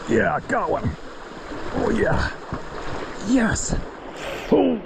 Yeah, got one. Oh yeah. Yes. Oh.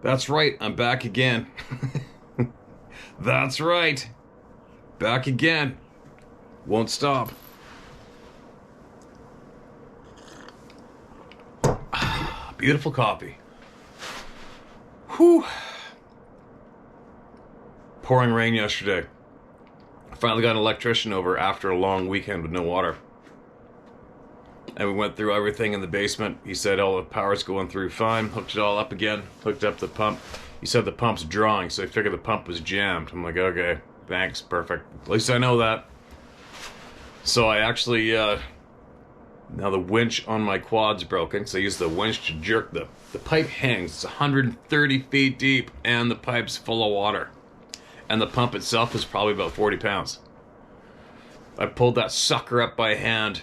That's right, I'm back again. That's right. Back again. Won't stop. Beautiful coffee. Whew. Pouring rain yesterday. I finally got an electrician over after a long weekend with no water. And we went through everything in the basement. He said all the power's going through fine. Hooked it all up again. Hooked up the pump. He said the pump's drawing, so I figured the pump was jammed. I'm like, okay, thanks, perfect. At least I know that. So I actually, now the winch on my quad's broken, so I use the winch to jerk the pipe hangs. It's 130 feet deep, and the pipe's full of water. And the pump itself is probably about 40 pounds. I pulled that sucker up by hand.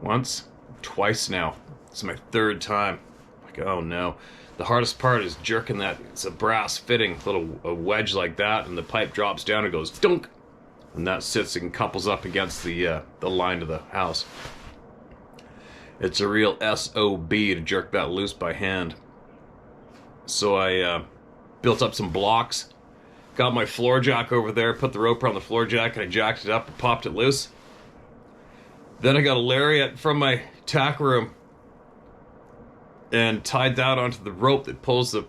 once, twice now. It's my third time. Like, oh no. The hardest part is jerking that. It's a brass fitting, a wedge like that, and the pipe drops down and goes dunk, and that sits and couples up against the line of the house. It's a real SOB to jerk that loose by hand. So I built up some blocks, got my floor jack over there, put the rope around the floor jack, and I jacked it up and popped it loose. Then I got a lariat from my tack room and tied that onto the rope that pulls the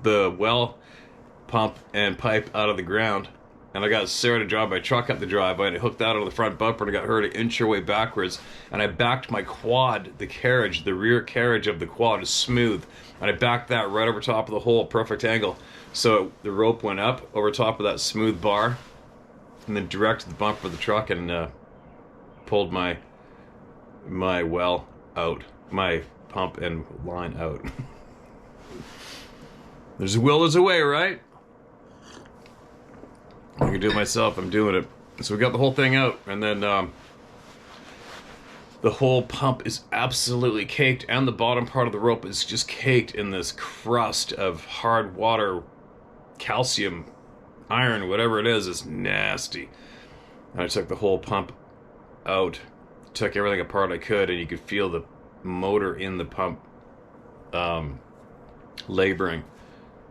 well pump and pipe out of the ground. And I got Sarah to drive my truck up the driveway, and I hooked that on the front bumper, and I got her to inch her way backwards. And I backed my quad, the rear carriage of the quad is smooth. And I backed that right over top of the hole, perfect angle. So the rope went up over top of that smooth bar, and then directed the bumper of the truck and pulled my well out, my pump and line out. There's a will, there's a way, right? I can do it myself. I'm doing it. So we got the whole thing out, and then the whole pump is absolutely caked, and the bottom part of the rope is just caked in this crust of hard water, calcium, iron, whatever it is. It's nasty. And I took the whole pump out, took everything apart I could, and you could feel the motor in the pump laboring.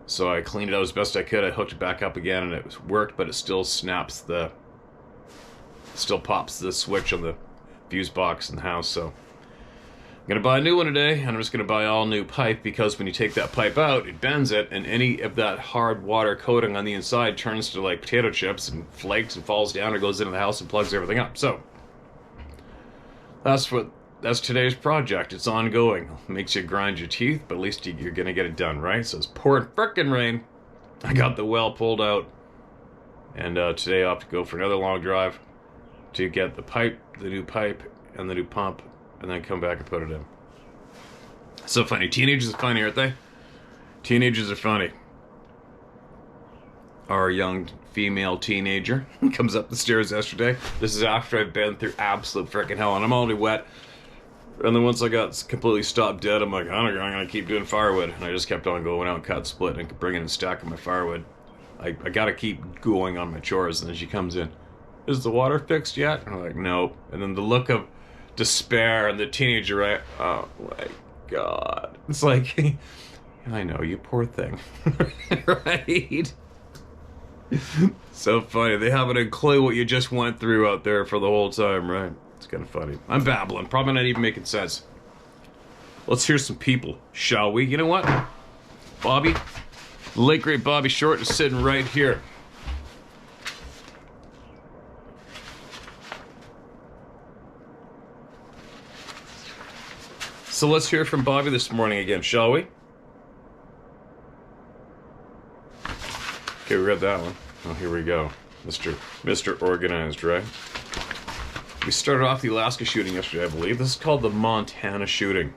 So I cleaned it out as best I could. I hooked it back up again, and it worked, but it still pops the switch on the fuse box in the house. So I'm gonna buy a new one today, and I'm just gonna buy all new pipe, because when you take that pipe out, it bends it, and any of that hard water coating on the inside turns to like potato chips and flakes and falls down or goes into the house and plugs everything up. So that's today's project. It's ongoing. Makes you grind your teeth, but at least you're gonna get it done, right? So it's pouring frickin' rain. I got the well pulled out, and today I have to go for another long drive to get the new pipe and the new pump, and then come back and put it in. So funny. Teenagers are funny, aren't they? Teenagers are funny. Our young female teenager comes up the stairs yesterday. This is after I've been through absolute frickin' hell, and I'm already wet. And then once I got completely stopped dead, I'm like, I don't know, I'm gonna keep doing firewood. And I just kept on going out, cut, split, and bringing and stacking my firewood. I gotta keep going on my chores. And then she comes in, is the water fixed yet? And I'm like, no. And then the look of despair and the teenager, right? Oh my God. It's like, I know, you poor thing. Right? So funny. They haven't a clue what you just went through out there for the whole time, right? It's kind of funny. I'm babbling. Probably not even making sense. Let's hear some people, shall we? You know what? Bobby, the late great Bobby Short is sitting right here. So let's hear from Bobby this morning again, shall we? Okay, we read that one. Oh, here we go. Mr. Organized, right? We started off the Alaska shooting yesterday, I believe. This is called the Montana shooting.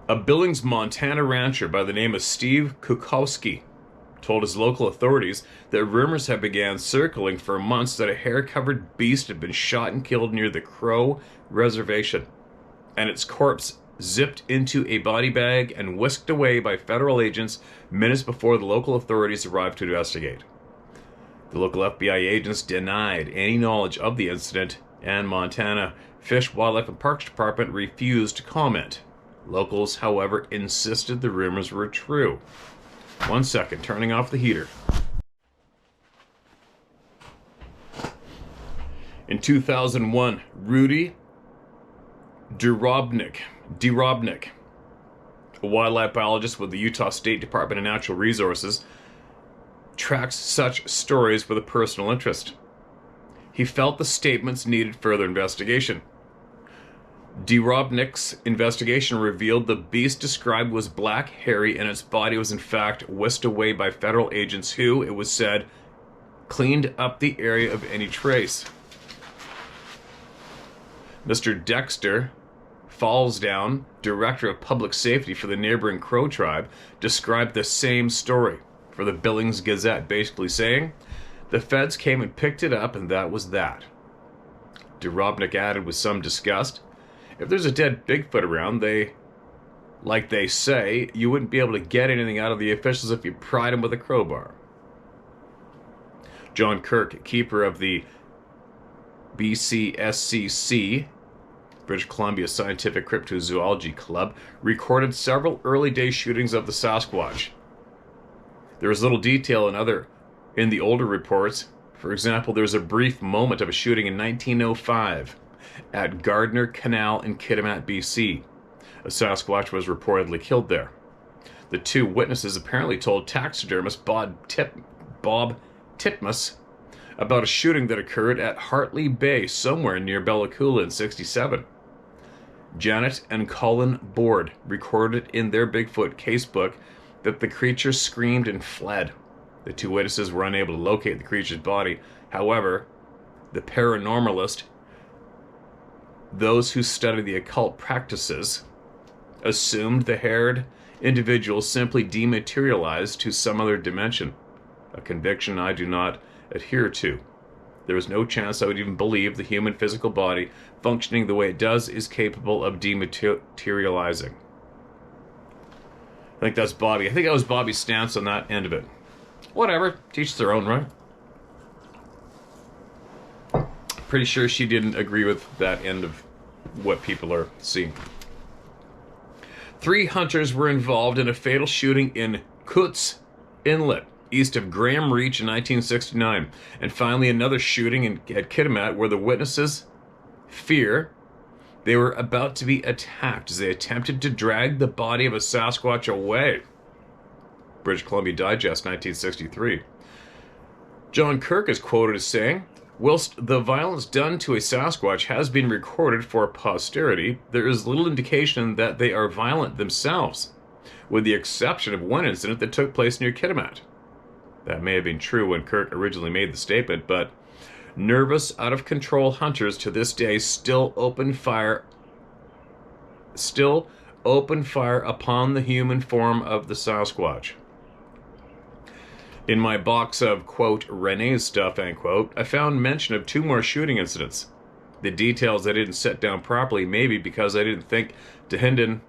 A Billings, Montana rancher by the name of Steve Kukowski told his local authorities that rumors had began circling for months that a hair-covered beast had been shot and killed near the Crow Reservation, and its corpse zipped into a body bag and whisked away by federal agents minutes before the local authorities arrived to investigate. The local FBI agents denied any knowledge of the incident, and Montana Fish, Wildlife, and Parks Department refused to comment. Locals, however, insisted the rumors were true. 1 second, turning off the heater. In 2001, Rudy Durobnik, a wildlife biologist with the Utah State Department of Natural Resources, tracks such stories with a personal interest. He felt the statements needed further investigation. Durobnik's investigation revealed the beast described was black, hairy, and its body was in fact whisked away by federal agents who, it was said, cleaned up the area of any trace. Mr. Dexter Fallsdown, director of public safety for the neighboring Crow tribe, described the same story for the Billings Gazette, basically saying, The feds came and picked it up, and that was that. Durobnik added with some disgust, if there's a dead Bigfoot around, like they say, you wouldn't be able to get anything out of the officials if you pried them with a crowbar. John Kirk, keeper of the BCSCC, British Columbia Scientific Cryptozoology Club, recorded several early day shootings of the Sasquatch. There is little detail in the older reports. For example, there's a brief moment of a shooting in 1905 at Gardner Canal in Kitimat, BC. A Sasquatch was reportedly killed there. The two witnesses apparently told taxidermist Bob Titmus about a shooting that occurred at Hartley Bay somewhere near Bella Coola in 1967. Janet and Colin Board recorded in their Bigfoot casebook that the creature screamed and fled. The two witnesses were unable to locate the creature's body. However, the paranormalist, those who study the occult practices, assumed the haired individual simply dematerialized to some other dimension, a conviction I do not adhere to. There is no chance I would even believe the human physical body, functioning the way it does, is capable of dematerializing. I think that's Bobby. I think that was Bobby's stance on that end of it. Whatever. Teach their own, right? Pretty sure she didn't agree with that end of what people are seeing. 3 hunters were involved in a fatal shooting in Kutz Inlet, east of Graham Reach in 1969. And finally another shooting at Kitimat where the witnesses fear they were about to be attacked as they attempted to drag the body of a Sasquatch away. British Columbia Digest, 1963. John Kirk is quoted as saying, whilst the violence done to a Sasquatch has been recorded for posterity, there is little indication that they are violent themselves, with the exception of one incident that took place near Kitimat. That may have been true when Kirk originally made the statement, but nervous, out-of-control hunters to this day still open fire upon the human form of the Sasquatch. In my box of, quote, Renee's stuff, end quote, I found mention of 2 more shooting incidents. The details I didn't set down properly, maybe because I didn't think Dehinden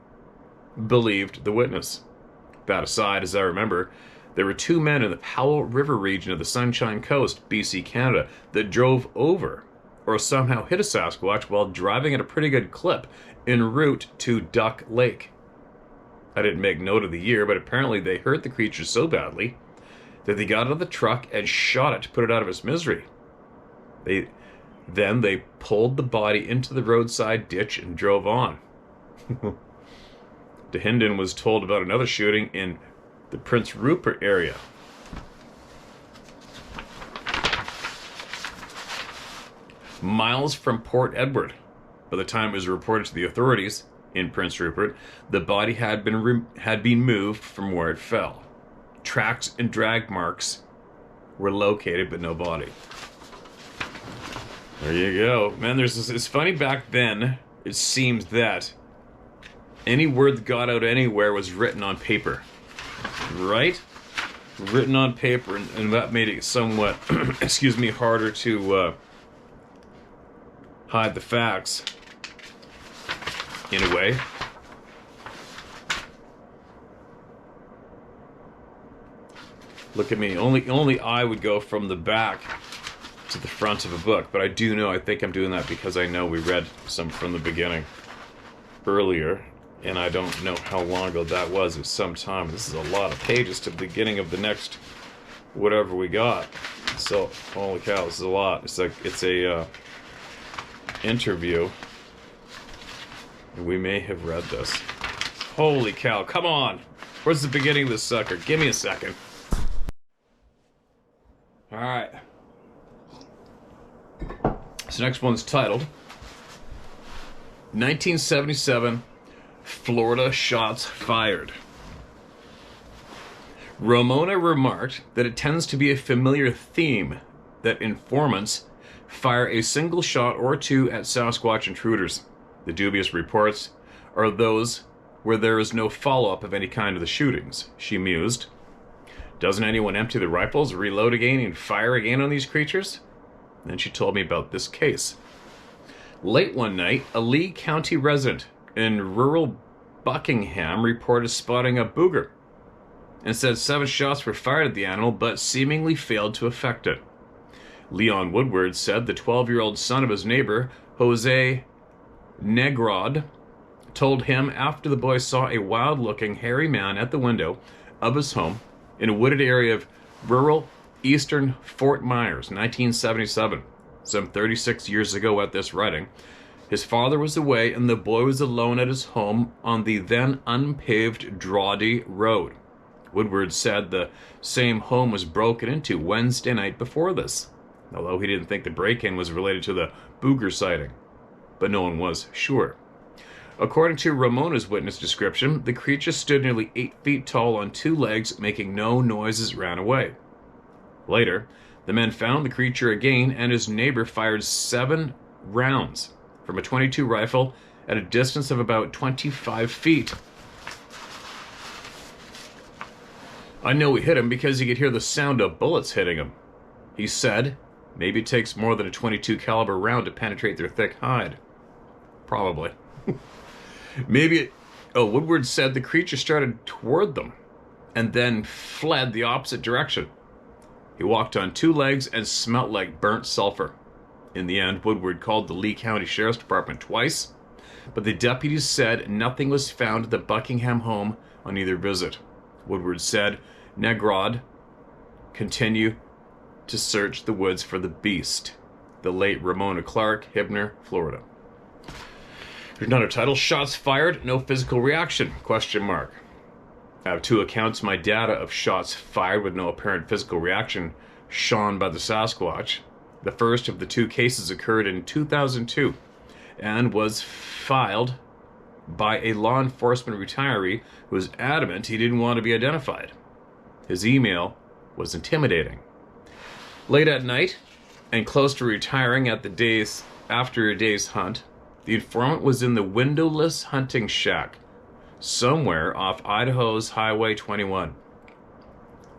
believed the witness. That aside, as I remember, there were 2 men in the Powell River region of the Sunshine Coast, BC, Canada, that drove over or somehow hit a Sasquatch while driving at a pretty good clip en route to Duck Lake. I didn't make note of the year, but apparently they hurt the creature so badly that they got out of the truck and shot it to put it out of its misery. Then they pulled the body into the roadside ditch and drove on. Dehinden was told about another shooting in the Prince Rupert area. Miles from Port Edward. By the time it was reported to the authorities in Prince Rupert, the body had been moved from where it fell. Tracks and drag marks were located, but no body. There you go. Man, it's funny back then, it seems that any word that got out anywhere was written on paper. Right? Written on paper, and that made it somewhat, excuse me, harder to hide the facts, in a way. Look at me. Only I would go from the back to the front of a book, but I think I'm doing that because I know we read some from the beginning earlier, and I don't know how long ago that was. It was some time. This is a lot of pages to the beginning of the next whatever we got. So, holy cow, this is a lot. It's a interview. We may have read this. Holy cow, come on! Where's the beginning of this sucker? Give me a second. Alright. This next one's titled 1977 Florida Shots Fired. Ramona remarked that it tends to be a familiar theme that informants fire a single shot or 2 at Sasquatch intruders. The dubious reports are those where there is no follow-up of any kind of the shootings, she mused. Doesn't anyone empty the rifles, reload again, and fire again on these creatures? Then she told me about this case. Late one night, a Lee County resident in rural Buckingham reported spotting a booger and said 7 shots were fired at the animal but seemingly failed to affect it. Leon Woodward said the 12-year-old son of his neighbor, Jose Negrod, told him after the boy saw a wild-looking, hairy man at the window of his home in a wooded area of rural eastern Fort Myers, 1977, some 36 years ago at this writing. His father was away and the boy was alone at his home on the then unpaved Drawdy Road. Woodward said the same home was broken into Wednesday night before this, although he didn't think the break-in was related to the booger sighting, but no one was sure. According to Ramona's witness description, the creature stood nearly 8 feet tall on 2 legs, making no noises, ran away. Later, the men found the creature again, and his neighbor fired 7 rounds from a .22 rifle at a distance of about 25 feet. I know he hit him because he could hear the sound of bullets hitting him. He said, maybe it takes more than a .22 caliber round to penetrate their thick hide. Probably. Woodward said the creature started toward them and then fled the opposite direction. He walked on 2 legs and smelt like burnt sulfur. In the end, Woodward called the Lee County Sheriff's Department twice, but the deputies said nothing was found at the Buckingham home on either visit. Woodward said Negrod continue to search the woods for the beast. The late Ramona Clark, Hibner, Florida. Here's another title. Shots fired, no physical reaction, ? I have 2 accounts in my data of shots fired with no apparent physical reaction shown by the Sasquatch. The first of the 2 cases occurred in 2002 and was filed by a law enforcement retiree who was adamant he didn't want to be identified. His email was intimidating. Late at night, and close to retiring after a day's hunt, the informant was in the windowless hunting shack somewhere off Idaho's Highway 21.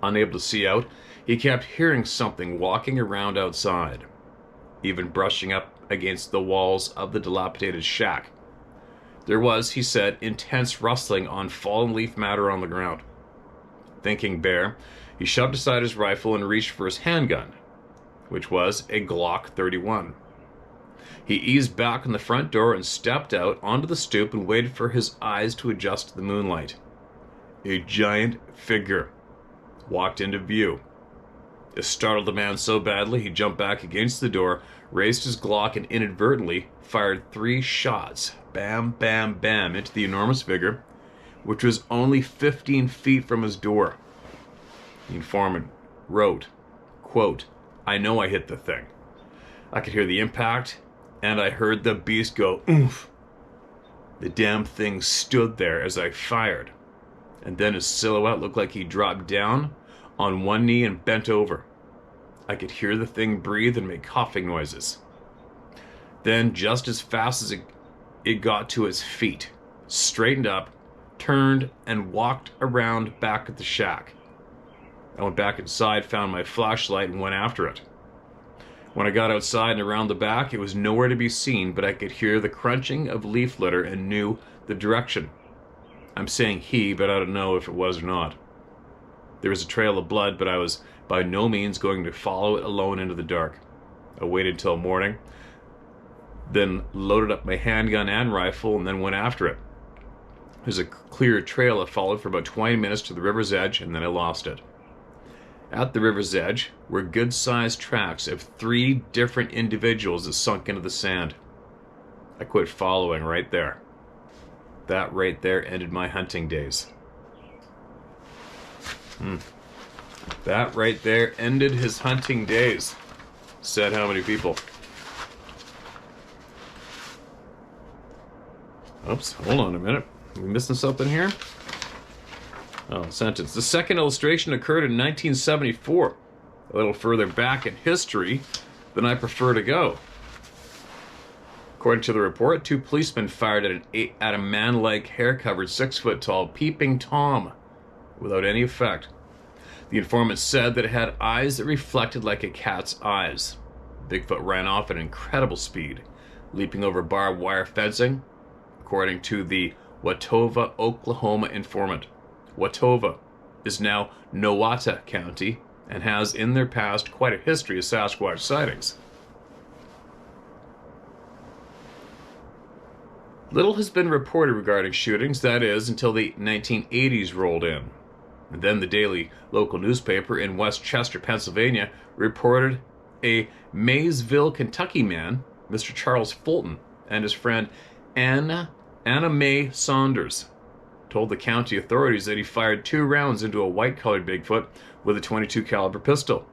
Unable to see out, he kept hearing something walking around outside, even brushing up against the walls of the dilapidated shack. There was, he said, intense rustling on fallen leaf matter on the ground. Thinking bear, he shoved aside his rifle and reached for his handgun, which was a Glock 31. He eased back on the front door and stepped out onto the stoop and waited for his eyes to adjust to the moonlight. A giant figure walked into view. It startled the man so badly he jumped back against the door, raised his Glock, and inadvertently fired 3 shots, bam, bam, bam, into the enormous figure, which was only 15 feet from his door. The informant wrote, quote, I know I hit the thing. I could hear the impact, and I heard the beast go, oomph. The damn thing stood there as I fired, and then his silhouette looked like he dropped down on one knee and bent over. I could hear the thing breathe and make coughing noises. Then, just as fast as it got to its feet, straightened up, turned, and walked around back at the shack. I went back inside, found my flashlight, and went after it. When I got outside and around the back, it was nowhere to be seen, but I could hear the crunching of leaf litter and knew the direction. I'm saying he, but I don't know if it was or not. There was a trail of blood, but I was by no means going to follow it alone into the dark. I waited until morning, then loaded up my handgun and rifle, and then went after it. There's a clear trail I followed for about 20 minutes to the river's edge, and then I lost it. At the river's edge were good-sized tracks of 3 different individuals that sunk into the sand. I quit following right there. That right there ended my hunting days. That right there ended his hunting days. Said how many people? Oops, hold on a minute. Are we missing something here? Oh, sentence. The second illustration occurred in 1974. A little further back in history than I prefer to go. According to the report, 2 policemen fired at a man-like, hair-covered, 6-foot-tall peeping Tom without any effect. The informant said that it had eyes that reflected like a cat's eyes. Bigfoot ran off at incredible speed, leaping over barbed wire fencing, according to the Watauga, Oklahoma informant. Watauga is now Nowata County and has in their past quite a history of Sasquatch sightings. Little has been reported regarding shootings, that is, until the 1980s rolled in. And then the daily local newspaper in West Chester, Pennsylvania, reported a Maysville, Kentucky man, Mr. Charles Fulton, and his friend Anna Mae Saunders, told the county authorities that he fired 2 rounds into a white-colored Bigfoot with a .22 caliber pistol.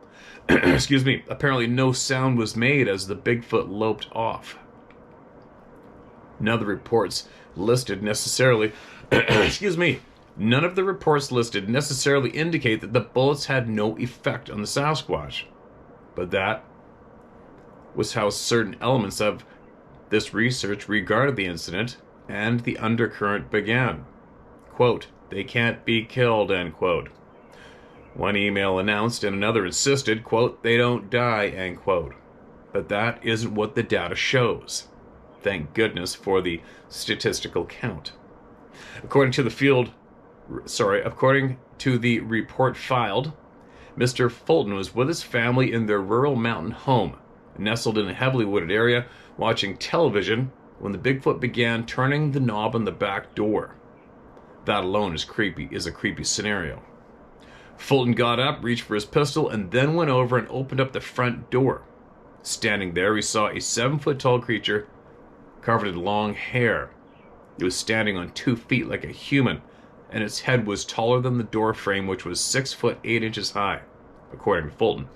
Excuse me. Apparently no sound was made as the Bigfoot loped off. None of the reports listed necessarily none of the reports listed necessarily indicate that the bullets had no effect on the Sasquatch. But that was how certain elements of this research regarded the incident, and the undercurrent began. Quote, "They can't be killed," end quote. One email announced and another insisted, quote, "They don't die," end quote. But that isn't what the data shows. Thank goodness for the statistical count. According to the report filed, Mr. Fulton was with his family in their rural mountain home, nestled in a heavily wooded area, watching television when the Bigfoot began turning the knob on the back door. That alone is a creepy scenario. Fulton got up, reached for his pistol, and then went over and opened up the front door. Standing there, he saw a 7-foot-tall creature covered in long hair. It was standing on 2 feet like a human, and its head was taller than the door frame, which was 6 foot 8 inches high, according to Fulton.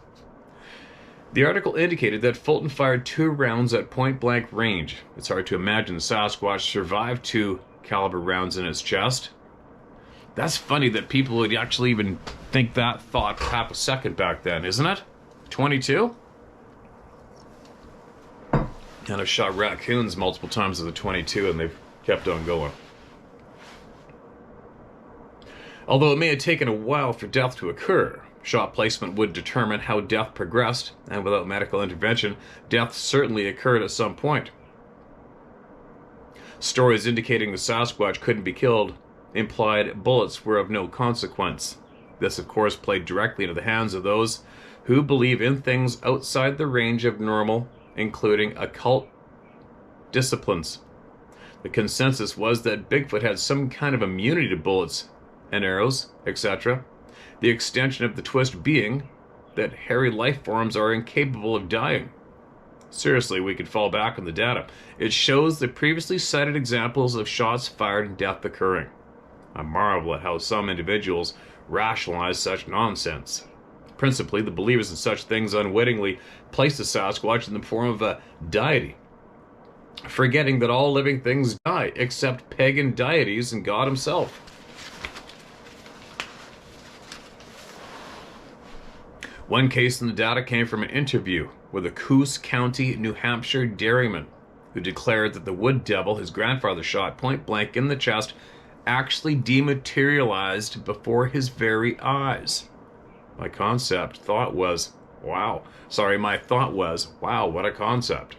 The article indicated that Fulton fired 2 rounds at point-blank range. It's hard to imagine the Sasquatch survived 2 caliber rounds in its chest. That's funny that people would actually even think that thought for half a second back then, isn't it? 22? And I've shot raccoons multiple times with a 22, and they've kept on going. Although it may have taken a while for death to occur, shot placement would determine how death progressed, and without medical intervention, death certainly occurred at some point. Stories indicating the Sasquatch couldn't be killed implied bullets were of no consequence. This, of course, played directly into the hands of those who believe in things outside the range of normal, including occult disciplines. The consensus was that Bigfoot had some kind of immunity to bullets and arrows, etc. The extension of the twist being that hairy life forms are incapable of dying. Seriously, we could fall back on the data. It shows the previously cited examples of shots fired and death occurring. I marvel at how some individuals rationalize such nonsense. Principally, the believers in such things unwittingly place the Sasquatch in the form of a deity, forgetting that all living things die, except pagan deities and God himself. One case in the data came from an interview with a Coos County, New Hampshire dairyman who declared that the wood devil his grandfather shot point blank in the chest actually dematerialized before his very eyes. My thought was, wow, what a concept.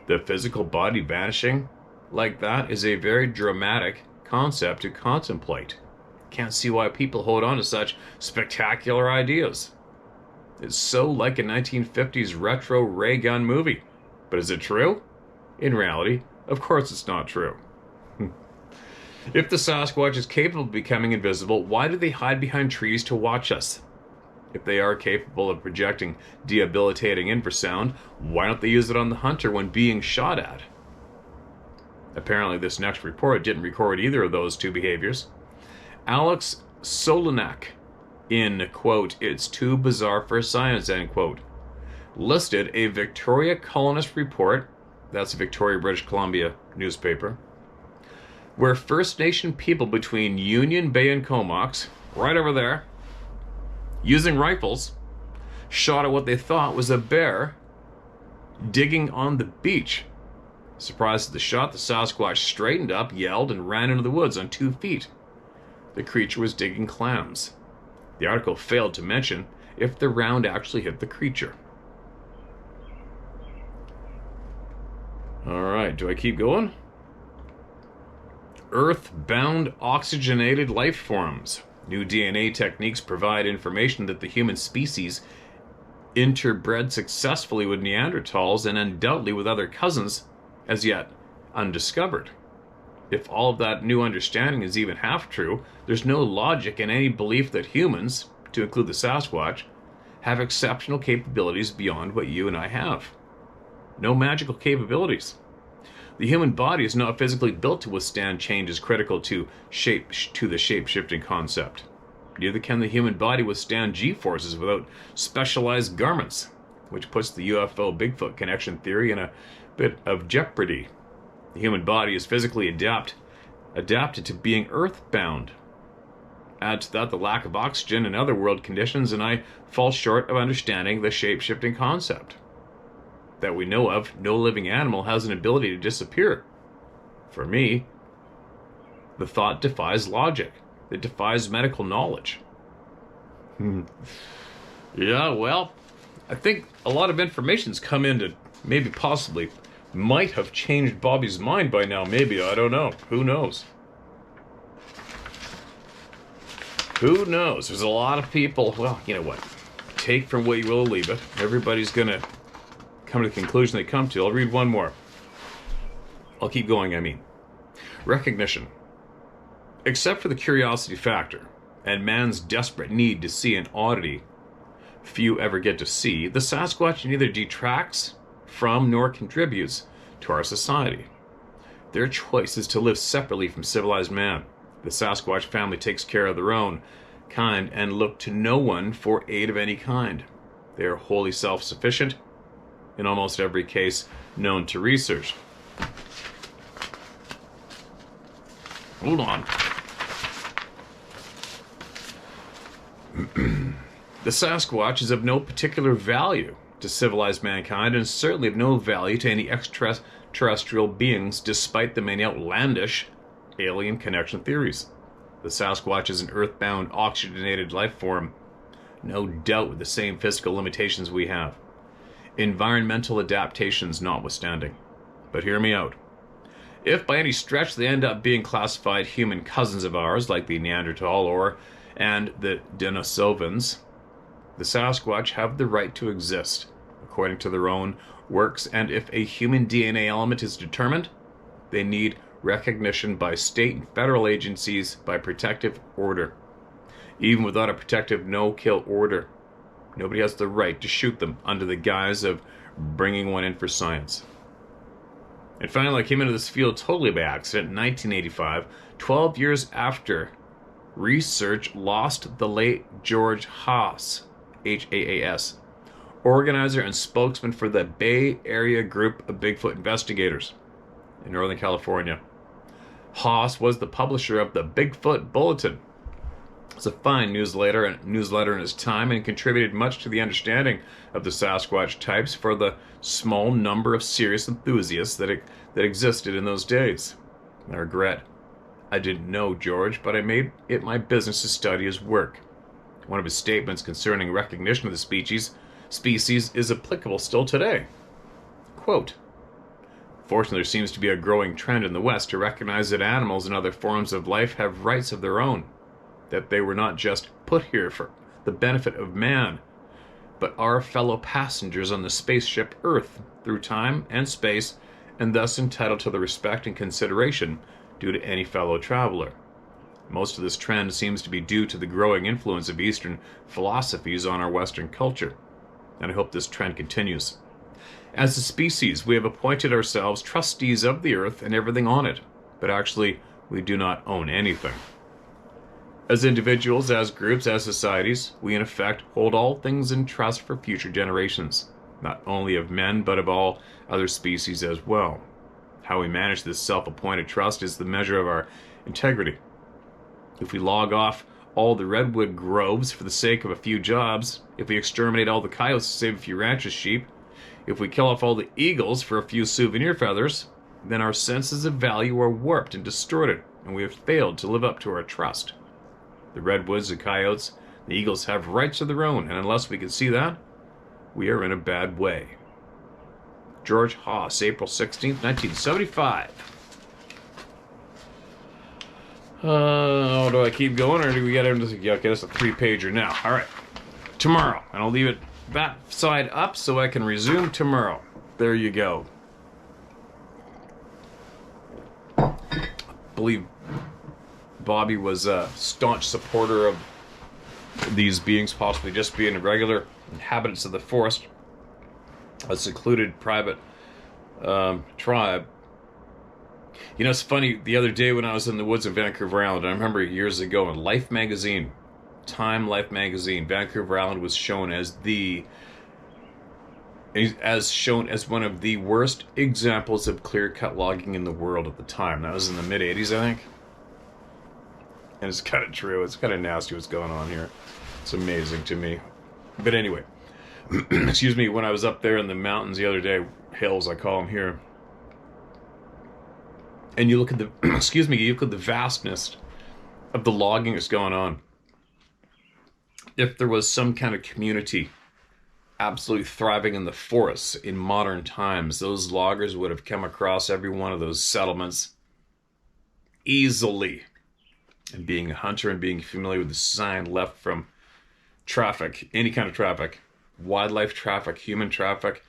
The physical body vanishing like that is a very dramatic concept to contemplate. Can't see why people hold on to such spectacular ideas. It's so like a 1950s retro ray gun movie. But is it true? In reality, of course it's not true. If the Sasquatch is capable of becoming invisible, why do they hide behind trees to watch us? If they are capable of projecting debilitating infrasound, why don't they use it on the hunter when being shot at? Apparently this next report didn't record either of those 2 behaviors. Alex Solinak, in, quote, "It's too bizarre for science," end quote, listed a Victoria Colonist report, that's a Victoria, British Columbia newspaper, where First Nation people between Union Bay and Comox, right over there, using rifles, shot at what they thought was a bear digging on the beach. Surprised at the shot, the Sasquatch straightened up, yelled, and ran into the woods on 2 feet. The creature was digging clams. The article failed to mention if the round actually hit the creature. Alright, do I keep going? Earth-bound oxygenated life forms. New DNA techniques provide information that the human species interbred successfully with Neanderthals and undoubtedly with other cousins, as yet undiscovered. If all of that new understanding is even half true, there's no logic in any belief that humans, to include the Sasquatch, have exceptional capabilities beyond what you and I have. No magical capabilities. The human body is not physically built to withstand changes critical to the shape-shifting concept. Neither can the human body withstand G-forces without specialized garments, which puts the UFO-Bigfoot connection theory in a bit of jeopardy. The human body is physically adapted to being earthbound. Add to that the lack of oxygen and other world conditions, and I fall short of understanding the shape-shifting concept. That we know of, no living animal has an ability to disappear. For me, the thought defies logic. It defies medical knowledge. Yeah, well, I think a lot of information's come in to maybe possibly might have changed Bobby's mind by now. Maybe, I don't know. Who knows? Who knows? There's a lot of people, well, you know what? Take from what you will, leave it. Everybody's going to come to the conclusion they come to. I'll read one more. I'll keep going, I mean. Recognition. Except for the curiosity factor and man's desperate need to see an oddity few ever get to see, the Sasquatch neither detracts from nor contributes to our society. Their choice is to live separately from civilized man. The Sasquatch family takes care of their own kind and look to no one for aid of any kind. They are wholly self-sufficient in almost every case known to research. Hold on. The Sasquatch is of no particular value to civilized mankind and certainly of no value to any extraterrestrial beings, despite the many outlandish alien connection theories. The Sasquatch is an earthbound, oxygenated life form, no doubt with the same physical limitations we have. Environmental adaptations notwithstanding. But hear me out. If by any stretch they end up being classified human cousins of ours, like the Neanderthal and the Denisovans, the Sasquatch have the right to exist, according to their own works, and if a human DNA element is determined, they need recognition by state and federal agencies by protective order. Even without a protective no-kill order, nobody has the right to shoot them under the guise of bringing one in for science. And finally, I came into this field totally by accident in 1985, 12 years after research lost the late George Haas, H-A-A-S, organizer and spokesman for the Bay Area group of Bigfoot investigators in Northern California. Haas was the publisher of the Bigfoot Bulletin. It's a fine newsletter in its time and contributed much to the understanding of the Sasquatch types for the small number of serious enthusiasts that existed in those days. I regret I didn't know George, but I made it my business to study his work. One of his statements concerning recognition of the species is applicable still today. Quote, "Fortunately, there seems to be a growing trend in the West to recognize that animals and other forms of life have rights of their own, that they were not just put here for the benefit of man, but are fellow passengers on the spaceship Earth through time and space, and thus entitled to the respect and consideration due to any fellow traveler. Most of this trend seems to be due to the growing influence of Eastern philosophies on our Western culture, and I hope this trend continues. As a species, we have appointed ourselves trustees of the Earth and everything on it, but actually, we do not own anything. As individuals, as groups, as societies, we in effect hold all things in trust for future generations, not only of men, but of all other species as well. How we manage this self-appointed trust is the measure of our integrity. If we log off all the redwood groves for the sake of a few jobs, if we exterminate all the coyotes to save a few ranchers' sheep, if we kill off all the eagles for a few souvenir feathers, then our senses of value are warped and distorted, and we have failed to live up to our trust. The redwoods, the coyotes, The eagles have rights of their own, and unless we can see that, we are in a bad way. George Haas, April 16th, 1975. Do I keep going, or do we get into the... Yeah, okay, that's a 3-pager now. All right. Tomorrow. And I'll leave it that side up so I can resume tomorrow. There you go. I believe Bobby was a staunch supporter of these beings possibly just being regular inhabitants of the forest, a secluded private tribe. You know, it's funny, the other day when I was in the woods in Vancouver Island, I remember years ago in Life magazine, Time Life magazine, Vancouver Island was shown as one of the worst examples of clear-cut logging in the world at the time. That was in the mid-'80s, I think. And it's kind of true. It's kind of nasty what's going on here. It's amazing to me. But anyway, excuse me, when I was up there in the mountains the other day, hills I call them here, and you look at the, excuse me, you look at the vastness of the logging that's going on. If there was some kind of community absolutely thriving in the forests in modern times, those loggers would have come across every one of those settlements easily. And being a hunter and being familiar with the sign left from traffic, any kind of traffic, wildlife traffic, human traffic,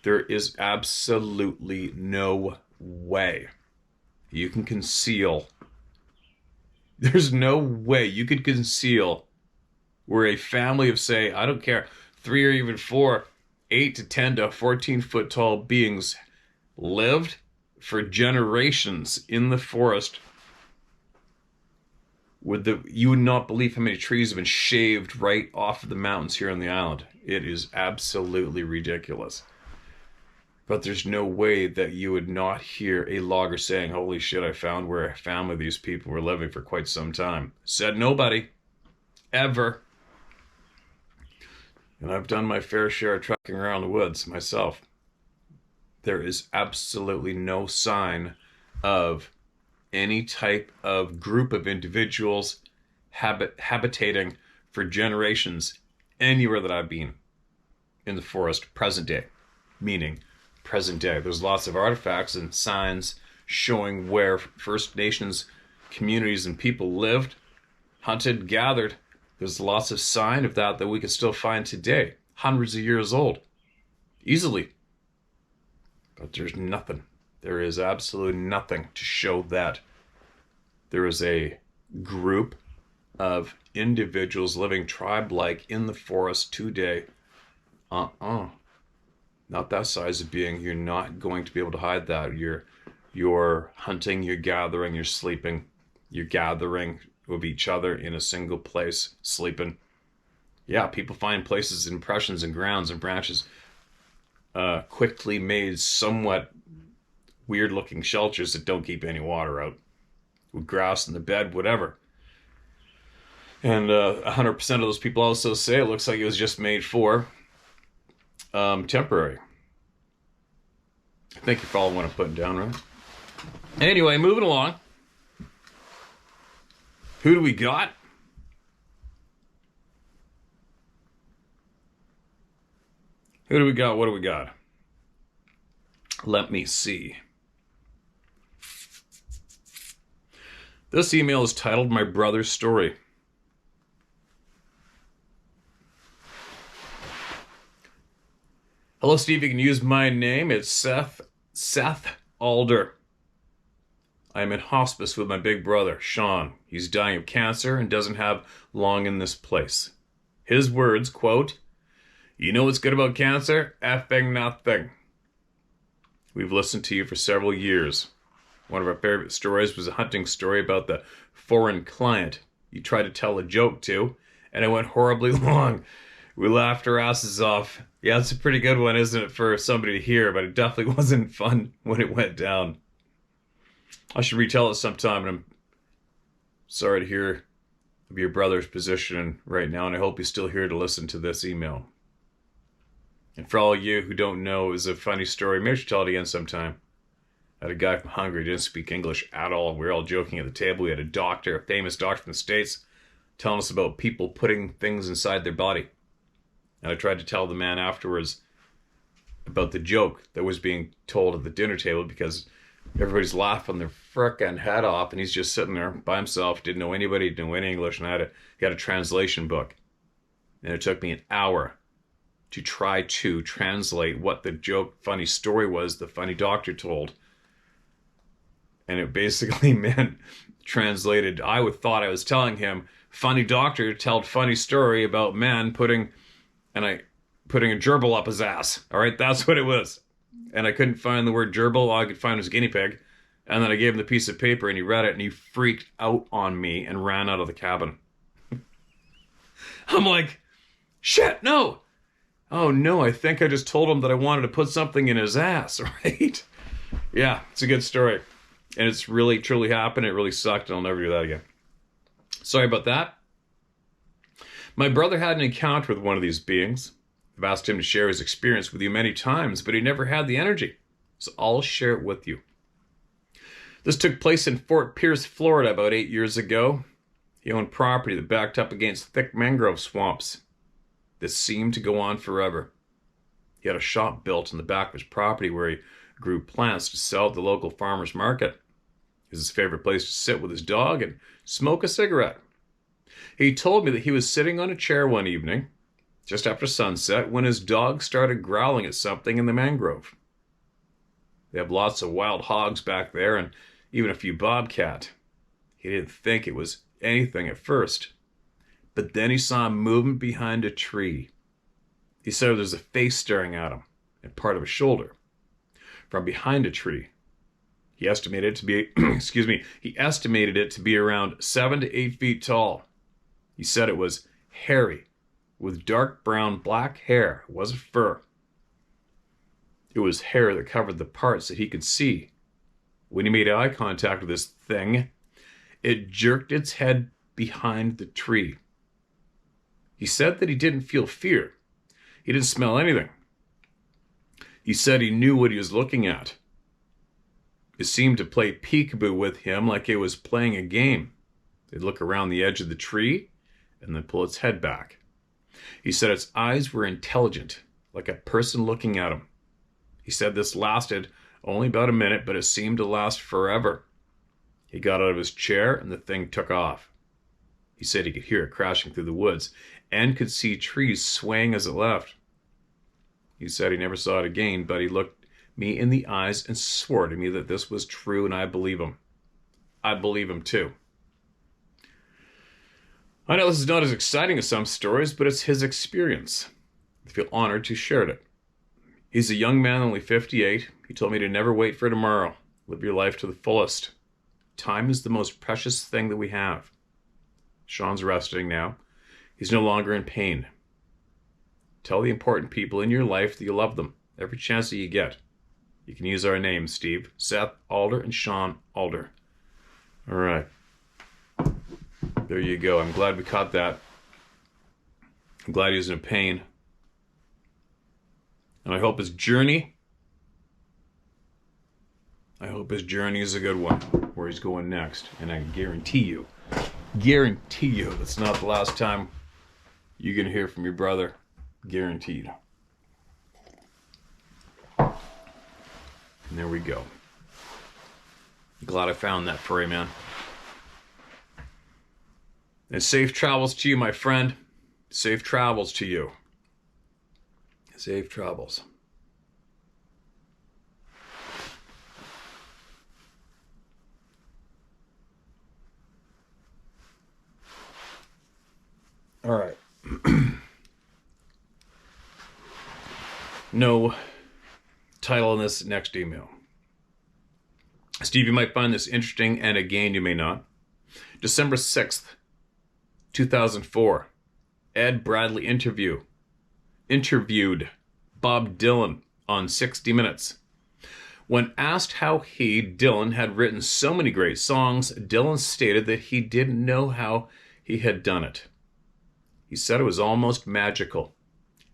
there is absolutely no way you can conceal. There's no way you could conceal where a family of, say, I don't care, 3 or even 4, 8 to 10 to 14 foot tall beings lived for generations in the forest. You would not believe how many trees have been shaved right off of the mountains here on the island. It is absolutely ridiculous. But there's no way that you would not hear a logger saying, holy shit, I found where a family of these people were living for quite some time. Said nobody. Ever. And I've done my fair share of trekking around the woods myself. There is absolutely no sign of any type of group of individuals habitating for generations anywhere that I've been in the forest present day. Meaning present day. There's lots of artifacts and signs showing where First Nations communities and people lived, hunted, gathered. There's lots of sign of that we can still find today, hundreds of years old, easily. But there's nothing. There is absolutely nothing to show that there is a group of individuals living tribe-like in the forest today. Not that size of being. You're not going to be able to hide that. You're hunting, you're gathering, you're sleeping, you're gathering with each other in a single place, sleeping. Yeah, people find places, impressions, and grounds and branches, quickly made, somewhat weird-looking shelters that don't keep any water out, with grass in the bed, whatever. And 100% of those people also say it looks like it was just made for temporary. I think you're following what I'm putting down, right? Anyway, moving along. Who do we got? Who do we got? What do we got? Let me see. This email is titled My Brother's Story. Hello, Steve. You can use my name. It's Seth Alder. I am in hospice with my big brother, Sean. He's dying of cancer and doesn't have long in this place. His words, quote, "You know what's good about cancer? Effing nothing. We've listened to you for several years. One of our favorite stories was a hunting story about the foreign client you tried to tell a joke to, and it went horribly long. We laughed our asses off. Yeah, it's a pretty good one, isn't it, for somebody to hear, but it definitely wasn't fun when it went down. I should retell it sometime, and I'm sorry to hear of your brother's position right now, and I hope he's still here to listen to this email. And for all of you who don't know, it was a funny story. Maybe I should tell it again sometime. I had a guy from Hungary, didn't speak English at all. We were all joking at the table. We had a doctor, a famous doctor from the States, telling us about people putting things inside their body. And I tried to tell the man afterwards about the joke that was being told at the dinner table, because everybody's laughing their frickin' head off, and he's just sitting there by himself, didn't know anybody, didn't know any English, and he had a translation book. And it took me an hour to try to translate what the joke, funny story was the funny doctor told. And it basically meant, translated, I thought I was telling him, funny doctor told funny story about man putting a gerbil up his ass. All right, that's what it was. And I couldn't find the word gerbil. All I could find was guinea pig. And then I gave him the piece of paper, and he read it, and he freaked out on me and ran out of the cabin. I'm like, shit, no. Oh, no, I think I just told him that I wanted to put something in his ass, right? Yeah, it's a good story. And it's really, truly happened. It really sucked, and I'll never do that again. Sorry about that. My brother had an encounter with one of these beings. I've asked him to share his experience with you many times, but he never had the energy. So I'll share it with you. This took place in Fort Pierce, Florida about 8 years ago. He owned property that backed up against thick mangrove swamps that seemed to go on forever. He had a shop built in the back of his property where he grew plants to sell at the local farmer's market. It was his favorite place to sit with his dog and smoke a cigarette. He told me that he was sitting on a chair one evening, just after sunset, when his dog started growling at something in the mangrove. They have lots of wild hogs back there and even a few bobcat. He didn't think it was anything at first, but then he saw a movement behind a tree. He said there was a face staring at him and part of a shoulder from behind a tree. He estimated it to be, he estimated it to be around 7 to 8 feet tall. He said it was hairy, with dark brown black hair. It wasn't fur. It was hair that covered the parts that he could see. When he made eye contact with this thing, it jerked its head behind the tree. He said that he didn't feel fear. He didn't smell anything. He said he knew what he was looking at. It seemed to play peekaboo with him like it was playing a game. It'd look around the edge of the tree and then pull its head back. He said its eyes were intelligent, like a person looking at him. He said this lasted only about a minute, but it seemed to last forever. He got out of his chair and the thing took off. He said he could hear it crashing through the woods and could see trees swaying as it left. He said he never saw it again, but he looked me in the eyes and swore to me that this was true, and I believe him. I believe him too. I know this is not as exciting as some stories, but it's his experience. I feel honored to share it. He's a young man, only 58. He told me to never wait for tomorrow. Live your life to the fullest. Time is the most precious thing that we have. Sean's resting now. He's no longer in pain. Tell the important people in your life that you love them every chance that you get. You can use our names, Steve, Seth Alder, and Sean Alder. All right. There you go. I'm glad we caught that. I'm glad he's in pain. And I hope his journey is a good one, where he's going next. And I guarantee you, that's not the last time you're going to hear from your brother. Guaranteed. And there we go. Glad I found that for you, man. And safe travels to you, my friend. Safe travels to you. Safe travels. All right. No title in this next email. Steve, you might find this interesting, and again, you may not. December 6th, 2004. Ed Bradley interviewed Bob Dylan on 60 Minutes. When asked how Dylan, had written so many great songs, Dylan stated that he didn't know how he had done it. He said it was almost magical.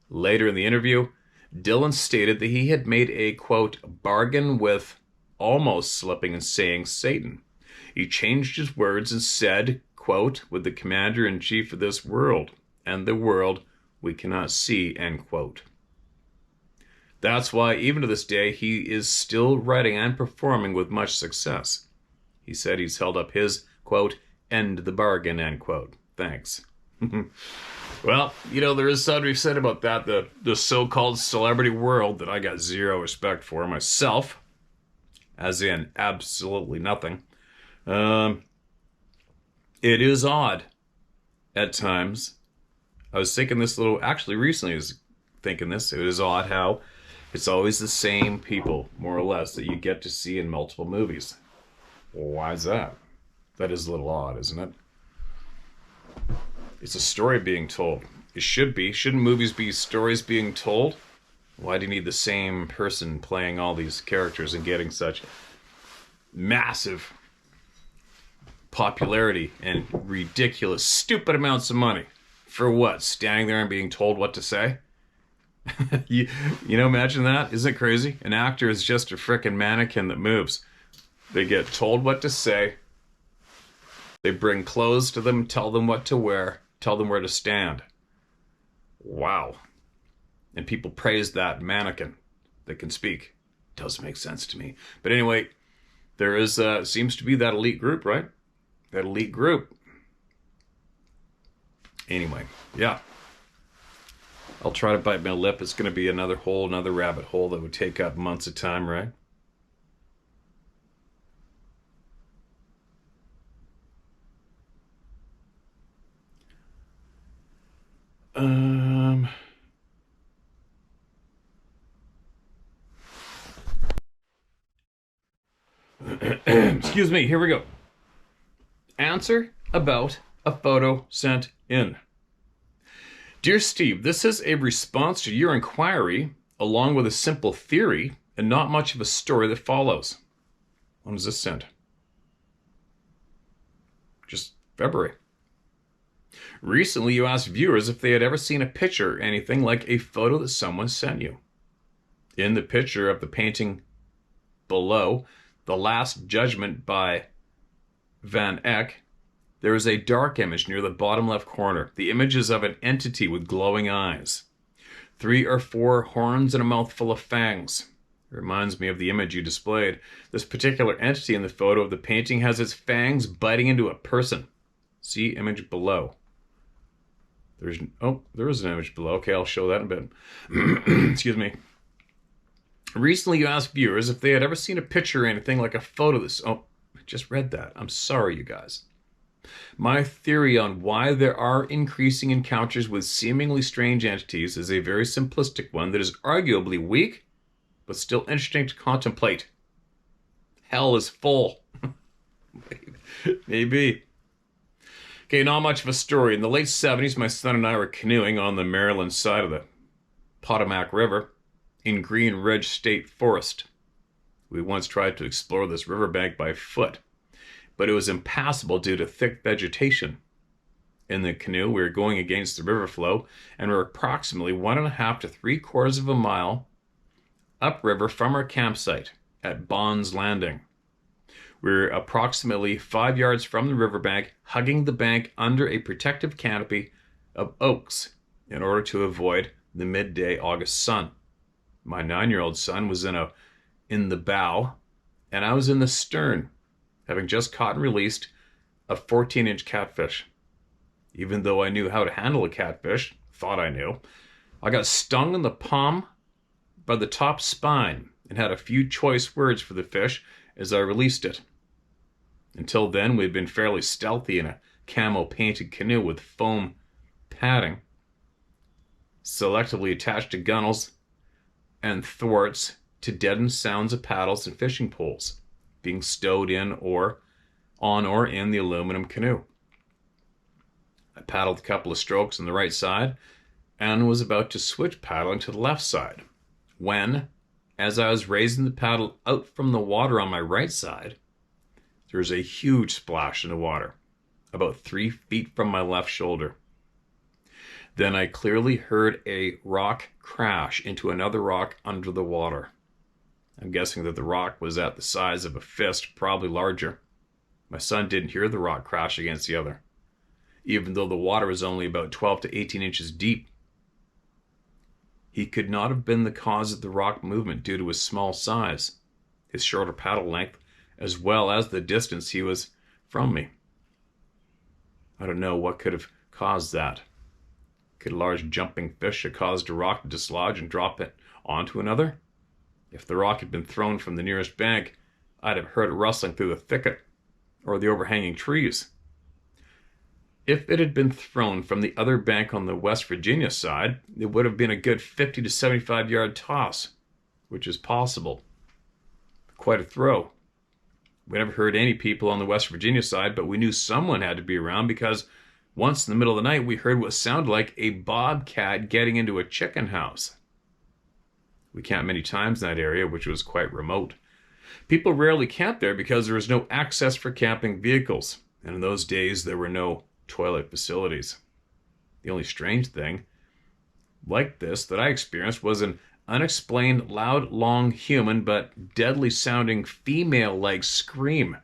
Later in the interview, Dylan stated that he had made a, quote, bargain with, almost slipping and saying, Satan. He changed his words and said, quote, with the commander-in-chief of this world, and the world we cannot see, end quote. That's why, even to this day, he is still writing and performing with much success. He said he's held up his, quote, end of the bargain, end quote. Thanks. Well, you know, there is something to be said about that, the so-called celebrity world that I got zero respect for myself, as in absolutely nothing. It is odd at times. I was thinking this actually recently I was thinking this, it is odd how it's always the same people, more or less, that you get to see in multiple movies. Well, why is that? That is a little odd, isn't it? It's a story being told. It should be. Shouldn't movies be stories being told? Why do you need the same person playing all these characters and getting such massive popularity and ridiculous, stupid amounts of money? For what? Standing there and being told what to say? you know, imagine that. Isn't it crazy? An actor is just a frickin' mannequin that moves. They get told what to say. They bring clothes to them, tell them what to wear, tell them where to stand. Wow. And people praise that mannequin that can speak. Does make sense to me. But anyway, there is seems to be that elite group, right? That elite group. Anyway, yeah. I'll try to bite my lip. It's going to be another rabbit hole that would take up months of time, right? Excuse me, here we go. Answer about a photo sent in. Dear Steve, this is a response to your inquiry, along with a simple theory and not much of a story that follows. When was this sent? Just February. Recently, you asked viewers if they had ever seen a picture or anything like a photo that someone sent you. In the picture of the painting below, The Last Judgment by Van Eyck, there is a dark image near the bottom left corner. The image is of an entity with glowing eyes, 3 or 4 horns and a mouthful of fangs. It reminds me of the image you displayed. This particular entity in the photo of the painting has its fangs biting into a person. See image below. There is an image below. Okay, I'll show that in a bit. Excuse me. Recently, you asked viewers if they had ever seen a picture or anything like a photo of this. Oh, I just read that. I'm sorry, you guys. My theory on why there are increasing encounters with seemingly strange entities is a very simplistic one that is arguably weak, but still interesting to contemplate. Hell is full. Maybe. Okay, not much of a story. In the late 70s, my son and I were canoeing on the Maryland side of the Potomac River in Green Ridge State Forest. We once tried to explore this riverbank by foot, but it was impassable due to thick vegetation. In the canoe, we were going against the river flow, and we were approximately 1.5 to 3/4 of a mile upriver from our campsite at Bond's Landing. We were approximately 5 yards from the riverbank, hugging the bank under a protective canopy of oaks in order to avoid the midday August sun. My 9-year-old son was in the bow, and I was in the stern, having just caught and released a 14-inch catfish. Even though I knew how to handle a catfish, thought I knew, I got stung in the palm by the top spine and had a few choice words for the fish as I released it. Until then, we'd been fairly stealthy in a camo-painted canoe with foam padding, selectively attached to gunnels and thwarts to deaden sounds of paddles and fishing poles being stowed in or on or in the aluminum canoe. I paddled a couple of strokes on the right side and was about to switch paddling to the left side when, as I was raising the paddle out from the water on my right side, there was a huge splash in the water, about 3 feet from my left shoulder. Then I clearly heard a rock crash into another rock under the water. I'm guessing that the rock was at the size of a fist, probably larger. My son didn't hear the rock crash against the other. even though the water was only about 12 to 18 inches deep. He could not have been the cause of the rock movement due to his small size, his shorter paddle length, as well as the distance he was from me. I don't know what could have caused that. Could a large jumping fish have caused a rock to dislodge and drop it onto another? If the rock had been thrown from the nearest bank, I'd have heard it rustling through the thicket or the overhanging trees. If it had been thrown from the other bank on the West Virginia side, it would have been a good 50 to 75 yard toss, which is possible. Quite a throw. We never heard any people on the West Virginia side, but we knew someone had to be around because once in the middle of the night, we heard what sounded like a bobcat getting into a chicken house. We camped many times in that area, which was quite remote. People rarely camped there because there was no access for camping vehicles, and in those days there were no toilet facilities. The only strange thing like this that I experienced was an unexplained, loud, long, human, but deadly sounding female-like scream.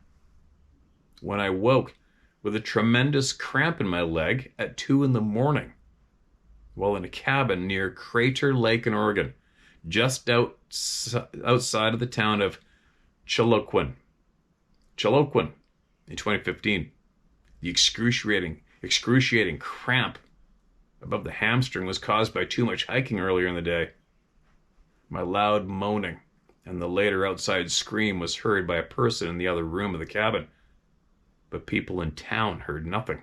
When I woke with a tremendous cramp in my leg at 2 a.m, while in a cabin near Crater Lake in Oregon, just outside of the town of Chiloquin in 2015. The excruciating cramp above the hamstring was caused by too much hiking earlier in the day. My loud moaning and the later outside scream was heard by a person in the other room of the cabin, but people in town heard nothing.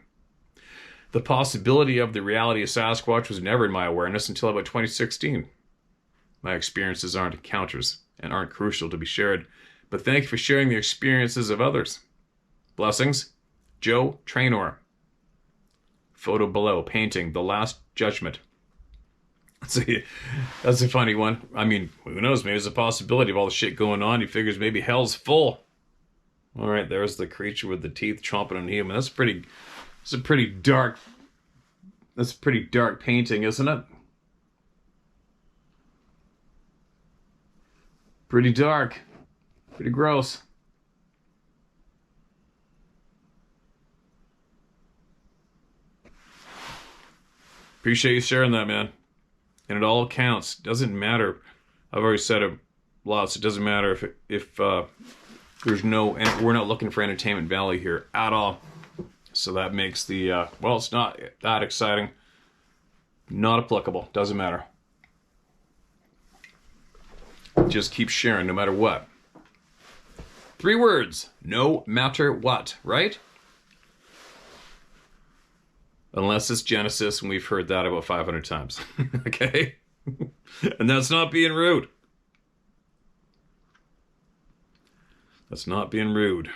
The possibility of the reality of Sasquatch was never in my awareness until about 2016. My experiences aren't encounters and aren't crucial to be shared, but thank you for sharing the experiences of others. Blessings, Joe Traynor. Photo below, painting The Last Judgment. See, that's a funny one. I mean, who knows? Maybe there's a possibility of all the shit going on. He figures maybe hell's full. All right, there's the creature with the teeth chomping on him. That's a pretty dark painting, isn't it? Pretty dark. Pretty gross. Appreciate you sharing that, man. And it all counts. Doesn't matter. I've already said it lots. It doesn't matter if there's no, and we're not looking for entertainment value here at all. So that makes the well, it's not that exciting. Not applicable. Doesn't matter. Just keep sharing no matter what. 3 words. No matter what, right? Unless it's Genesis, and we've heard that about 500 times. Okay? And that's not being rude. That's not being rude.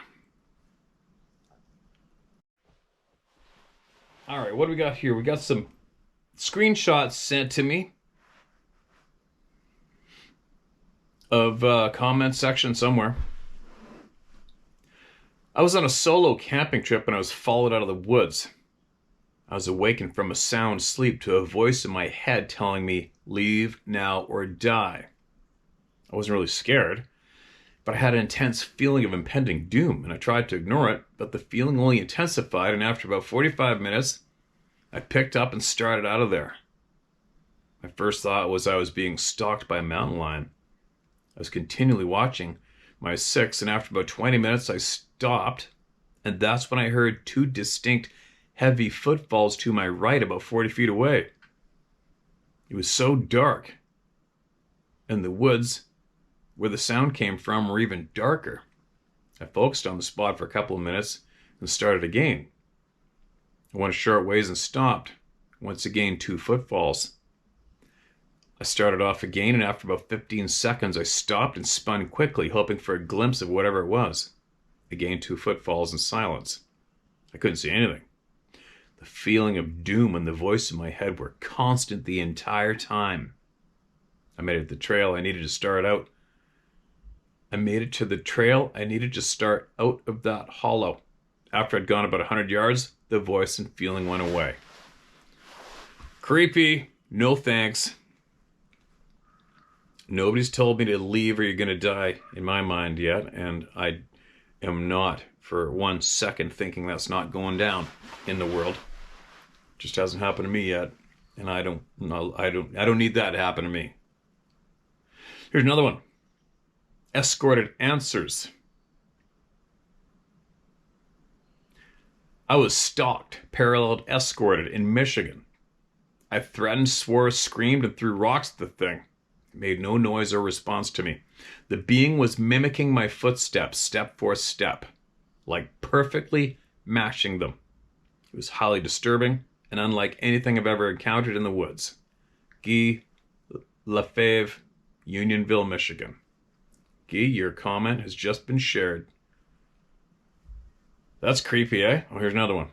All right, what do we got here? We got some screenshots sent to me of comment section somewhere. I was on a solo camping trip and I was followed out of the woods. I was awakened from a sound sleep to a voice in my head telling me, leave now or die. I wasn't really scared, but I had an intense feeling of impending doom, and I tried to ignore it, but the feeling only intensified, and after about 45 minutes, I picked up and started out of there. My first thought was I was being stalked by a mountain lion. I was continually watching my 6, and after about 20 minutes, I stopped, and that's when I heard 2 distinct heavy footfalls to my right about 40 feet away. It was so dark, and the woods where the sound came from were even darker. I focused on the spot for a couple of minutes and started again. I went a short ways and stopped. Once again, 2 footfalls. I started off again, and after about 15 seconds, I stopped and spun quickly, hoping for a glimpse of whatever it was. Again, 2 footfalls and silence. I couldn't see anything. The feeling of doom and the voice in my head were constant the entire time. I made it to the trail I needed to start out. I made it to the trail I needed to start out of that hollow. After I'd gone about 100 yards, the voice and feeling went away. Creepy. No thanks. Nobody's told me to leave or you're going to die in my mind yet, and I am not for 1 second thinking that's not going down in the world. Just hasn't happened to me yet, and I don't need that to happen to me. Here's another one. Escorted answers. I was stalked, paralleled, escorted in Michigan. I threatened, swore, screamed, and threw rocks at the thing. It made no noise or response to me. The being was mimicking my footsteps, step for step, like perfectly matching them. It was highly disturbing and unlike anything I've ever encountered in the woods. Guy Lefebvre, Unionville, Michigan. Guy, your comment has just been shared. That's creepy, eh? Oh, here's another one.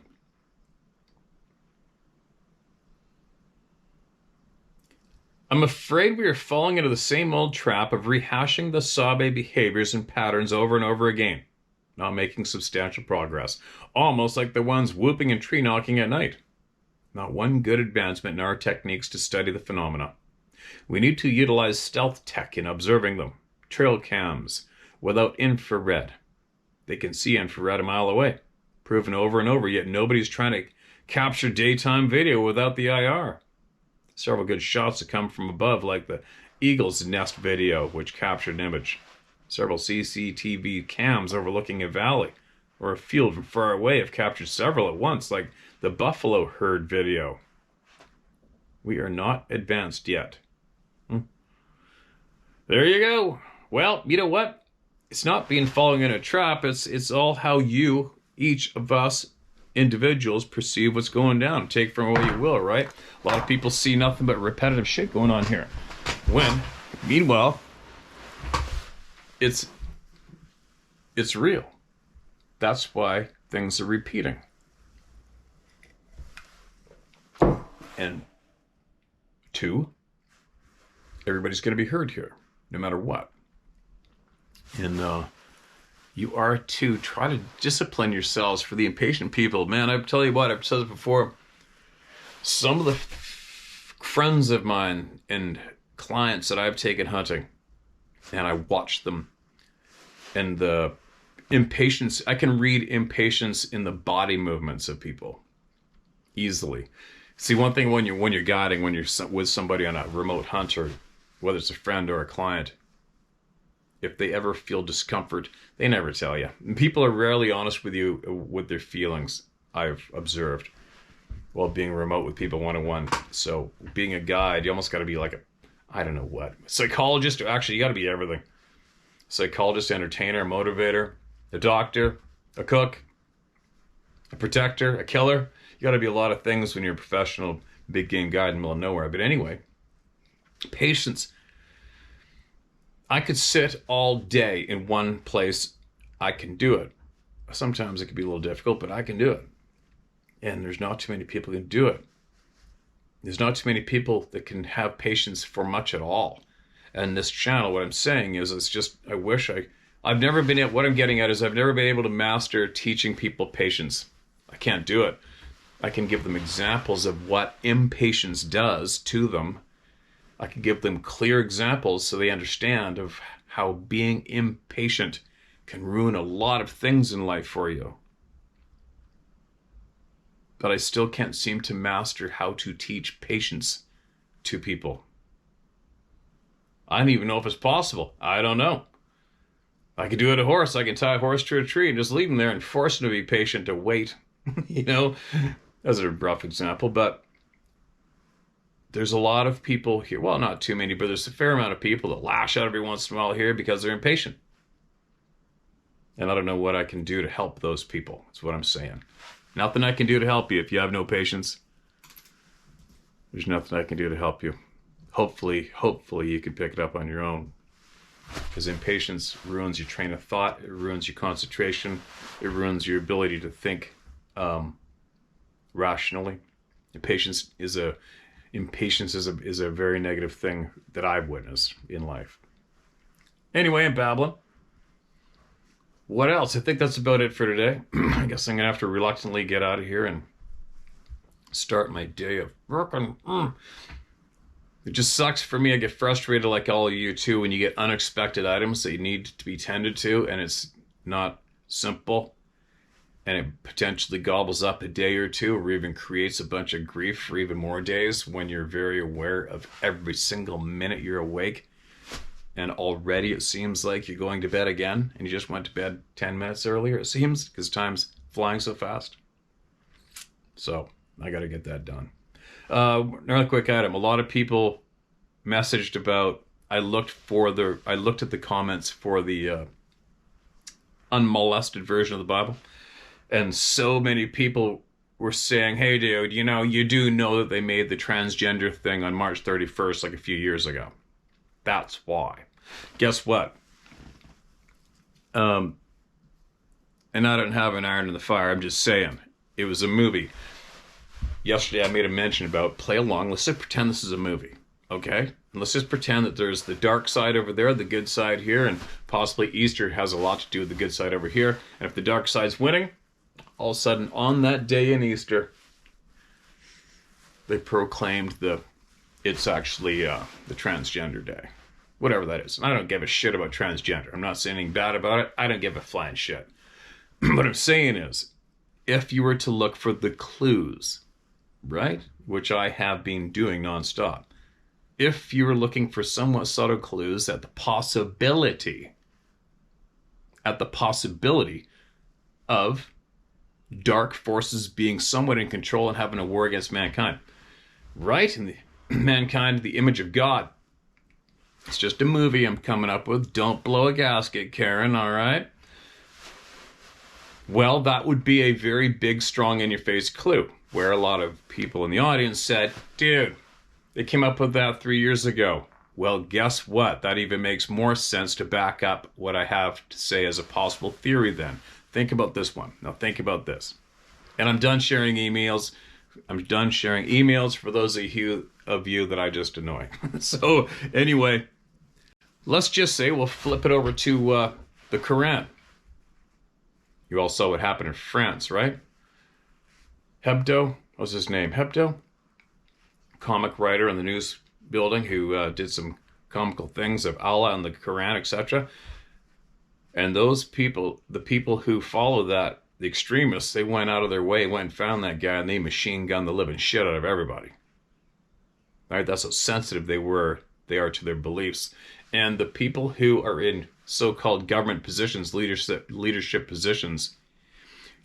I'm afraid we are falling into the same old trap of rehashing the Sabe behaviors and patterns over and over again, not making substantial progress, almost like the ones whooping and tree knocking at night. Not one good advancement in our techniques to study the phenomena. We need to utilize stealth tech in observing them, trail cams, without infrared. They can see infrared a mile away, proven over and over, yet nobody's trying to capture daytime video without the IR. Several good shots that come from above, like the Eagle's Nest video, which captured an image. Several CCTV cams overlooking a valley or a field from far away have captured several at once, like the buffalo herd video. We are not advanced yet. There you go. Well, you know what? It's not being falling in a trap. It's all how you, each of us, individuals perceive what's going down. Take from what you will, right? A lot of people see nothing but repetitive shit going on here. When, meanwhile, it's real. That's why things are repeating. And 2, everybody's going to be heard here, no matter what. And you are to try to discipline yourselves for the impatient people. Man, I tell you what, I've said it before. Some of the friends of mine and clients that I've taken hunting, and I watch them, and the impatience, I can read impatience in the body movements of people easily. See, one thing when you're guiding, when you're with somebody on a remote hunt, or whether it's a friend or a client, if they ever feel discomfort, they never tell you. And people are rarely honest with you with their feelings, I've observed, while being remote with people one-on-one. So being a guide, you almost got to be like a, I don't know what, psychologist, or actually you got to be everything. Psychologist, entertainer, motivator, a doctor, a cook, a protector, a killer. You got to be a lot of things when you're a professional big game guide in the middle of nowhere. But anyway, patience. I could sit all day in one place. I can do it. Sometimes it can be a little difficult, but I can do it. And there's not too many people who can do it. There's not too many people that can have patience for much at all. And this channel, what I'm saying is, it's just, I wish I've never been at, what I'm getting at is I've never been able to master teaching people patience. I can't do it. I can give them examples of what impatience does to them. I can give them clear examples so they understand of how being impatient can ruin a lot of things in life for you. But I still can't seem to master how to teach patience to people. I don't even know if it's possible. I don't know. I could do it to a horse. I can tie a horse to a tree and just leave him there and force him to be patient, to wait. You know, that's a rough example, but there's a lot of people here. Well, not too many, but there's a fair amount of people that lash out every once in a while here because they're impatient. And I don't know what I can do to help those people. That's what I'm saying. Nothing I can do to help you if you have no patience. There's nothing I can do to help you. Hopefully you can pick it up on your own. Because impatience ruins your train of thought. It ruins your concentration. It ruins your ability to think rationally. Impatience is a very negative thing that I've witnessed in life. Anyway, I'm babbling. What else? I think that's about it for today. I guess I'm going to have to reluctantly get out of here and start my day of working. It just sucks for me. I get frustrated like all of you too when you get unexpected items that you need to be tended to and it's not simple. and it potentially gobbles up a day or two, or even creates a bunch of grief for even more days when you're very aware of every single minute you're awake, and already it seems like you're going to bed again, and you just went to bed 10 minutes earlier, it seems, because time's flying so fast. So I got to get that done. Another quick item. A lot of people messaged about, I looked at the comments for the unmolested version of the Bible, and so many people were saying, hey dude, you do know that they made the transgender thing on March 31st like a few years ago. That's why. Guess what? And I don't have an iron in the fire, I'm just saying, it was a movie. Yesterday I made a mention about play along, let's just pretend this is a movie, okay? And let's just pretend that there's the dark side over there, the good side here, and possibly Easter has a lot to do with the good side over here. And if the dark side's winning, all of a sudden on that day in Easter, they proclaimed it's actually the transgender day. Whatever that is. And I don't give a shit about transgender. I'm not saying anything bad about it. I don't give a flying shit. What I'm saying is, if you were to look for the clues, right, which I have been doing nonstop, if you were looking for somewhat subtle clues at the possibility of dark forces being somewhat in control and having a war against mankind, right? And mankind, the image of God. It's just a movie I'm coming up with. Don't blow a gasket, Karen, all right? Well, that would be a very big, strong, in-your-face clue, where a lot of people in the audience said, dude, they came up with that 3 years ago. Well, guess what? That even makes more sense to back up what I have to say as a possible theory then. Think about this one. Now think about this. And I'm done sharing emails. I'm done sharing emails for those of you that I just annoy. So anyway, let's just say we'll flip it over to the Quran. You all saw what happened in France, right? Hebdo, what was his name? Hebdo? Comic writer in the news building who did some comical things of Allah and the Quran, etc. And those people, the people who follow that, the extremists, they went out of their way, went and found that guy, and they machine gunned the living shit out of everybody. Right? That's how sensitive they are to their beliefs. And the people who are in so-called government positions, leadership positions,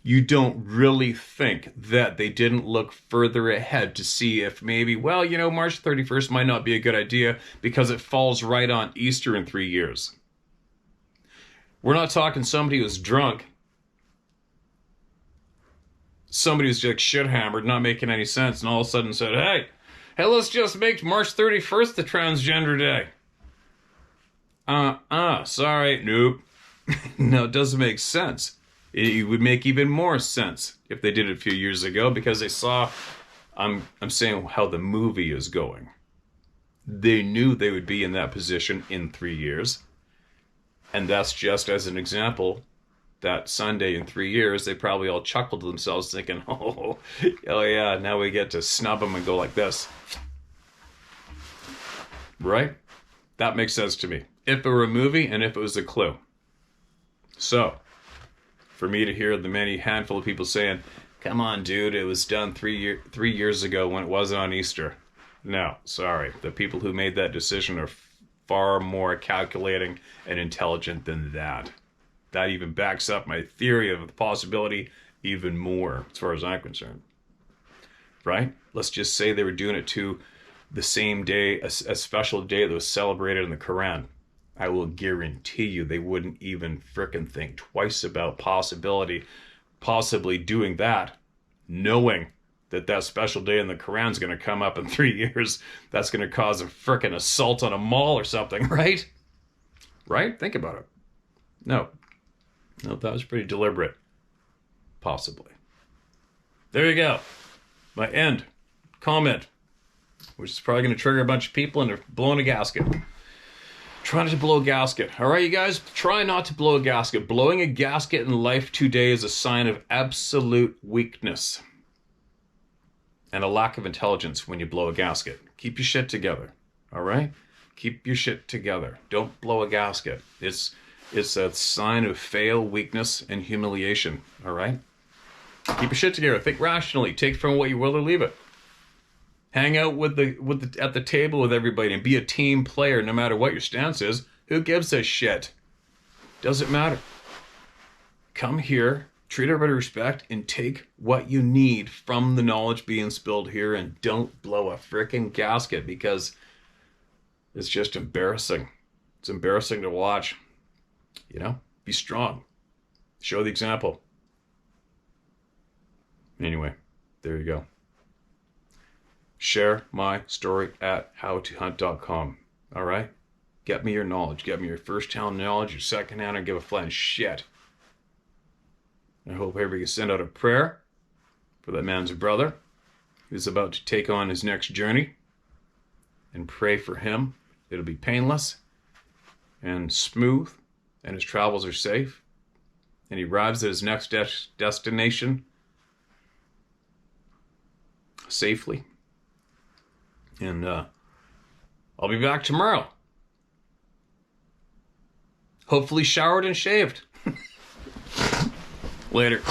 you don't really think that they didn't look further ahead to see if maybe, well, March 31st might not be a good idea because it falls right on Easter in 3 years. We're not talking somebody who's drunk, somebody who's just shit-hammered, not making any sense, and all of a sudden said, hey, let's just make March 31st the transgender day. Sorry, nope. No, it doesn't make sense. It would make even more sense if they did it a few years ago, because they saw, I'm saying how the movie is going. They knew they would be in that position in 3 years. And that's just as an example, that Sunday in 3 years, they probably all chuckled to themselves thinking, oh yeah, now we get to snub them and go like this. Right? That makes sense to me. If it were a movie and if it was a clue. So, for me to hear the many handful of people saying, come on, dude, it was done 3 years ago when it wasn't on Easter. No, sorry. The people who made that decision are far more calculating and intelligent than that. That even backs up my theory of the possibility even more, as far as I'm concerned. Right? Let's just say they were doing it to the same day, a special day that was celebrated in the Quran. I will guarantee you they wouldn't even frickin' think twice about possibly doing that, knowing that that special day in the Quran's going to come up in 3 years. That's going to cause a frickin' assault on a mall or something, right? Right? Think about it. No, that was pretty deliberate. Possibly. There you go. My end comment, which is probably going to trigger a bunch of people into blowing a gasket. Try not to blow a gasket. All right, you guys? Try not to blow a gasket. Blowing a gasket in life today is a sign of absolute weakness and a lack of intelligence when you blow a gasket. Keep your shit together. All right? Keep your shit together. Don't blow a gasket. It's a sign of fail, weakness, and humiliation. All right? Keep your shit together. Think rationally. Take from what you will or leave it. Hang out at the table with everybody and be a team player no matter what your stance is. Who gives a shit? Doesn't matter. Come here, treat everybody with respect, and take what you need from the knowledge being spilled here, and don't blow a freaking gasket, because it's just embarrassing. It's embarrassing to watch. You know? Be strong. Show the example. Anyway, there you go. Share my story at howtohunt.com. All right? Get me your knowledge. Get me your first-hand knowledge, your second-hand, and give a flying shit. I hope everybody can send out a prayer for that man's brother who's about to take on his next journey, and pray for him. It'll be painless and smooth, and his travels are safe, and he arrives at his next destination safely. And I'll be back tomorrow. Hopefully showered and shaved. Later.